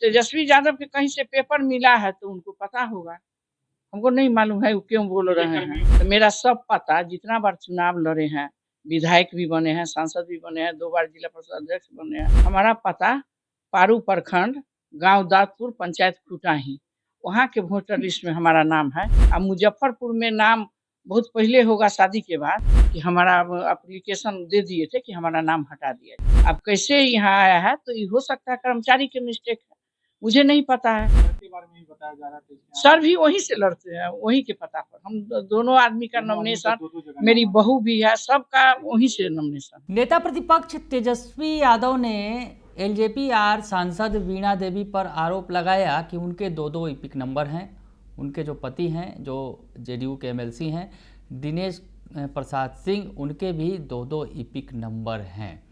तेजस्वी यादव के कहीं से पेपर मिला है तो उनको पता होगा, हमको नहीं मालूम है वो क्यों बोल रहे हैं। तो मेरा सब पता, जितना बार चुनाव लड़े हैं, विधायक भी बने हैं, सांसद भी बने हैं, 2 बार जिला परिषद अध्यक्ष बने हैं। हमारा पता पारू प्रखंड, गाँव दादपुर, पंचायत खुटाही, वहाँ के वोटर लिस्ट में हमारा नाम है। अब मुजफ्फरपुर में नाम बहुत पहले होगा शादी के बाद कि हमारा एप्लीकेशन दे दिए थे कि हमारा नाम हटा दिया जाए। अब कैसे यहाँ आया है तो ये हो सकता है कर्मचारी के मिस्टेक है, मुझे नहीं पता है। के बारे में ही बताया जा रहा है, तो सर भी वहीं से लड़ते हैं, वहीं के पता पर। हम दोनों आदमी का नॉमिनेशन, मेरी बहू भी है, सबका वहीं से नॉमिनेशन। नेता प्रतिपक्ष तेजस्वी यादव ने एलजेपी-आर सांसद वीणा देवी पर आरोप लगाया कि उनके दो इपिक नंबर हैं। उनके जो पति हैं, जो जेडीयू के एमएलसी हैं, दिनेश प्रसाद सिंह, उनके भी दो इपिक नंबर हैं।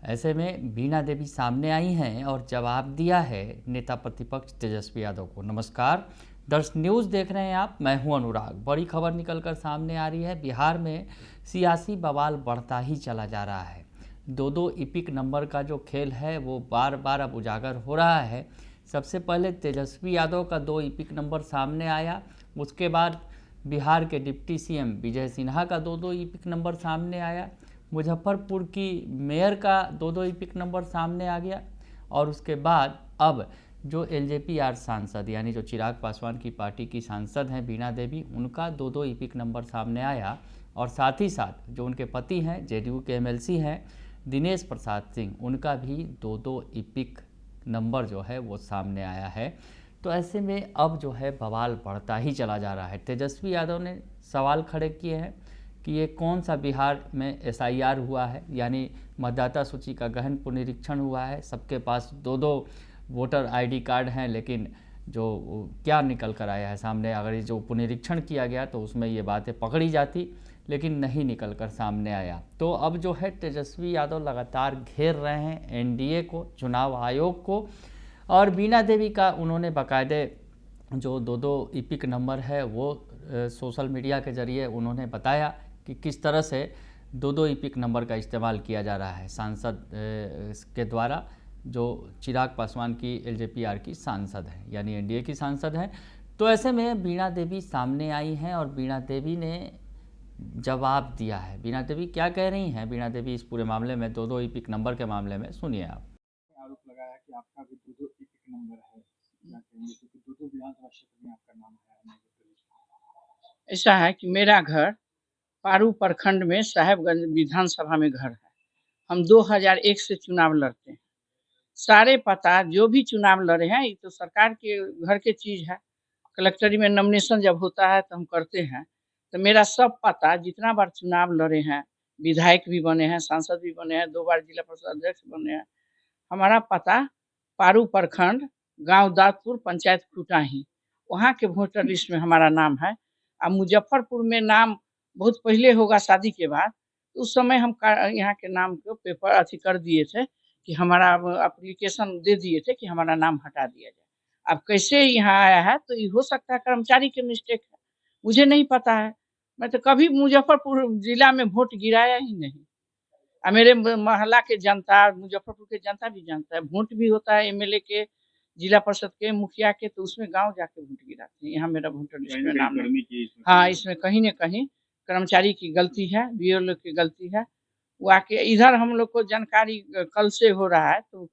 ऐसे में वीणा देवी सामने आई हैं और जवाब दिया है नेता प्रतिपक्ष तेजस्वी यादव को। नमस्कार, दर्श न्यूज़ देख रहे हैं आप, मैं हूं अनुराग। बड़ी खबर निकलकर सामने आ रही है, बिहार में सियासी बवाल बढ़ता ही चला जा रहा है। दो इपिक नंबर का जो खेल है वो बार बार अब उजागर हो रहा है। सबसे पहले तेजस्वी यादव का 2 इपिक नंबर सामने आया, उसके बाद बिहार के डिप्टी सीएम विजय सिन्हा का 2 इपिक नंबर सामने आया, मुजफ्फरपुर की मेयर का 2 इपिक नंबर सामने आ गया, और उसके बाद अब जो एलजेपी-आर सांसद यानी जो चिराग पासवान की पार्टी की सांसद हैं वीणा देवी, उनका 2 इपिक नंबर सामने आया। और साथ ही साथ जो उनके पति हैं, जेडीयू के एमएलसी हैं दिनेश प्रसाद सिंह, उनका भी 2 इपिक नंबर जो है वो सामने आया है। तो ऐसे में अब जो है बवाल बढ़ता ही चला जा रहा है। तेजस्वी यादव ने सवाल खड़े किए हैं कि ये कौन सा बिहार में एसआईआर हुआ है, यानी मतदाता सूची का गहन पुनरीक्षण हुआ है, सबके पास 2 वोटर आईडी कार्ड हैं, लेकिन जो क्या निकल कर आया है सामने, अगर जो पुनरीक्षण किया गया तो उसमें ये बातें पकड़ी जाती, लेकिन नहीं निकल कर सामने आया। तो अब जो है तेजस्वी यादव लगातार घेर रहे हैं एनडीए को, चुनाव आयोग को, और वीणा देवी का उन्होंने बाकायदे जो 2 इपिक नंबर है वो सोशल मीडिया के ज़रिए उन्होंने बताया कि किस तरह से 2 इपिक नंबर का इस्तेमाल किया जा रहा है सांसद के द्वारा, जो चिराग पासवान की एलजेपी-आर की सांसद हैं, यानी एनडीए की सांसद हैं। तो ऐसे में वीणा देवी सामने आई हैं और वीणा देवी ने जवाब दिया है। वीणा देवी क्या कह रही हैं? वीणा देवी इस पूरे मामले में 2 इपिक नंबर के मामले में सुनिए आप। आरोप लगाया कि आपका भी 2 इपिक नंबर है, क्या कहेंगे, क्योंकि 2 विधानसभा क्षेत्र में आपका नाम है। ऐसा है कि मेरा घर पारू प्रखंड में साहेबगंज विधानसभा में घर है। हम 2001 से चुनाव लड़ते हैं। सारे पता जो भी चुनाव लड़े हैं, ये तो सरकार के घर के चीज़ है। कलेक्टरी में नॉमिनेशन जब होता है तो हम करते हैं। तो मेरा सब पता, जितना बार चुनाव लड़े हैं, विधायक भी बने हैं, सांसद भी बने हैं, 2 बार जिला परिषद अध्यक्ष बने हैं, हमारा पता पारू प्रखंड, गाँव दादपुर, पंचायत खुटाही, वहाँ के वोटर लिस्ट में हमारा नाम है। अब मुजफ्फरपुर में नाम बहुत पहले होगा शादी के बाद, तो उस समय हम यहाँ के नाम को पेपर अथी कर दिए थे कि हमारा एप्लीकेशन दे दिए थे कि हमारा नाम हटा दिया जाए। अब कैसे यहाँ आया है तो ये हो सकता है कर्मचारी के मिस्टेक है, मुझे नहीं पता है। मैं तो कभी मुजफ्फरपुर जिला में वोट गिराया ही नहीं। मेरे मोहल्ला के जनता, मुजफ्फरपुर के जनता भी जानता है, वोट भी होता है एमएलए के, जिला परिषद के, मुखिया के, तो उसमें गाँव जाके वोट गिराते हैं। यहाँ मेरा वोटर लिस्ट में नाम नहीं। हाँ, इसमें कहीं न कहीं कर्मचारी की गलती है, बीएलओ की गलती है। वो आके इधर हम लोग को जानकारी कल से हो रहा है, तो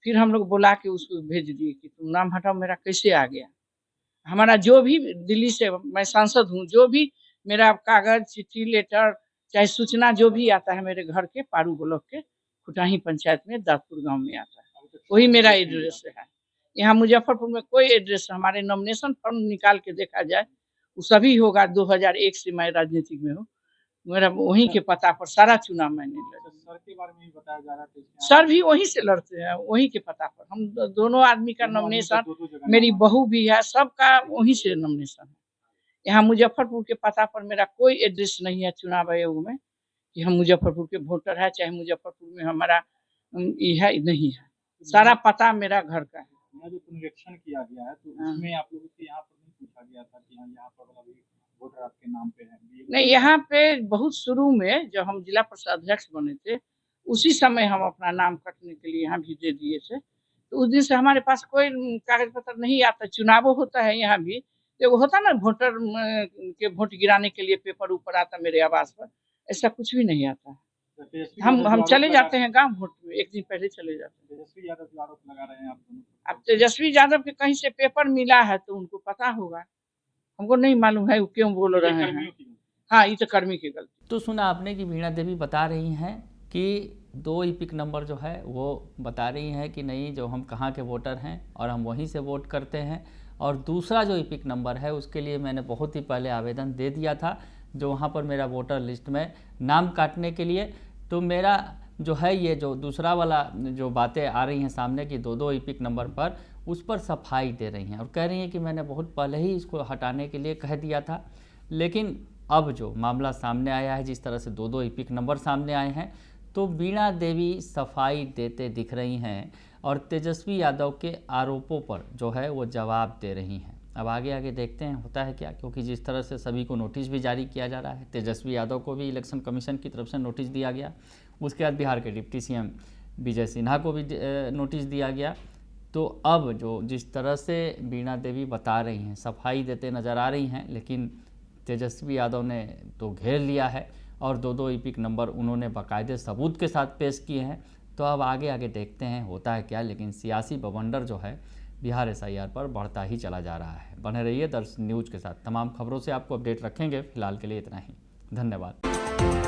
फिर हम लोग बुला के उसको भेज दिए कि तुम नाम हटाओ, मेरा कैसे आ गया। हमारा जो भी दिल्ली से, मैं सांसद हूँ, जो भी मेरा कागज़, चिट्ठी, लेटर, चाहे सूचना जो भी आता है मेरे घर के पारू ब्लॉक के खुटाही पंचायत में दादपुर गाँव में आता है, वही मेरा एड्रेस है। यहाँ मुजफ्फरपुर में कोई एड्रेस, हमारे नॉमिनेशन फॉर्म निकाल के देखा जाए, वो सभी होगा 2001 से मैं राजनीतिक में हूँ। मेरा वहीं के पता पर सारा चुनाव मैंने लड़ा। सर के बारे में ही बताया जा रहा है, तो सर भी वहीं से लड़ते हैं, वहीं के पता पर। हम दोनों आदमी का नॉमिनेशन, मेरी बहू भी है, सबका वहीं से नॉमिनेशन है। यहाँ मुजफ्फरपुर के पता पर मेरा कोई एड्रेस नहीं है चुनाव आयोग में कि हम मुजफ्फरपुर के वोटर है, चाहे मुजफ्फरपुर में हमारा ये है नहीं है। सारा पता मेरा घर का है। यहाँ जो पुनरीक्षण किया गया है तो उसमें आप लोगों से यहाँ पर नहीं पूछा गया था कि यहाँ पर अभी वोटर आपके नाम पे है? नहीं, यहाँ पे बहुत शुरू में जब हम जिला परिषद अध्यक्ष बने थे, उसी समय हम अपना नाम कटने के लिए यहाँ भी दे दिए थे तो उस दिन से हमारे पास कोई कागज पत्र नहीं आता। चुनाव होता है यहाँ भी, तो वो होता ना वोटर के वोट गिराने के लिए पेपर ऊपर आता मेरे आवास पर, ऐसा कुछ भी नहीं आता है। तो तेजस्वी हम यादव जो हम आरोप चले लगा जाते हैं गाँव वोट में, एक दिन पहले चले जाते हैं। तेजस्वी यादव जो आरोप लगा रहे हैं आप दोनों पर, अब तेजस्वी यादव के कहीं से पेपर मिला है तो उनको पता होगा, हमको नहीं मालूम है वो क्यों बोल ये रहे हैं। कर्मियों की गलती हाँ, ये तो कर्मी की गलती। तो सुना आपने कि वीणा देवी बता रही हैं कि 2 ईपिक नंबर जो है वो बता रही हैं कि नहीं, जो हम कहाँ के वोटर हैं और हम वहीं से वोट करते हैं, और दूसरा जो ईपिक नंबर है उसके लिए मैंने बहुत ही पहले आवेदन दे दिया था, जो वहाँ पर मेरा वोटर लिस्ट में नाम काटने के लिए। तो मेरा जो है ये जो दूसरा वाला जो बातें आ रही हैं सामने कि 2 ईपिक नंबर पर, उस पर सफाई दे रही हैं और कह रही हैं कि मैंने बहुत पहले ही इसको हटाने के लिए कह दिया था। लेकिन अब जो मामला सामने आया है, जिस तरह से 2 ईपिक नंबर सामने आए हैं, तो वीणा देवी सफाई देते दिख रही हैं और तेजस्वी यादव के आरोपों पर जो है वो जवाब दे रही हैं। अब आगे आगे देखते हैं होता है क्या, क्योंकि जिस तरह से सभी को नोटिस भी जारी किया जा रहा है, तेजस्वी यादव को भी इलेक्शन कमीशन की तरफ से नोटिस दिया गया, उसके बाद बिहार के डिप्टी सीएम विजय सिन्हा को भी नोटिस दिया गया। तो अब जो जिस तरह से वीणा देवी बता रही हैं, सफाई देते नज़र आ रही हैं, लेकिन तेजस्वी यादव ने तो घेर लिया है और 2 ईपिक नंबर उन्होंने बाकायदे सबूत के साथ पेश किए हैं। तो अब आगे आगे देखते हैं होता है क्या, लेकिन सियासी बवंडर जो है बिहार SIR पर बढ़ता ही चला जा रहा है। बने रहिए दर्शन न्यूज़ के साथ, तमाम खबरों से आपको अपडेट रखेंगे। फिलहाल के लिए इतना ही, धन्यवाद।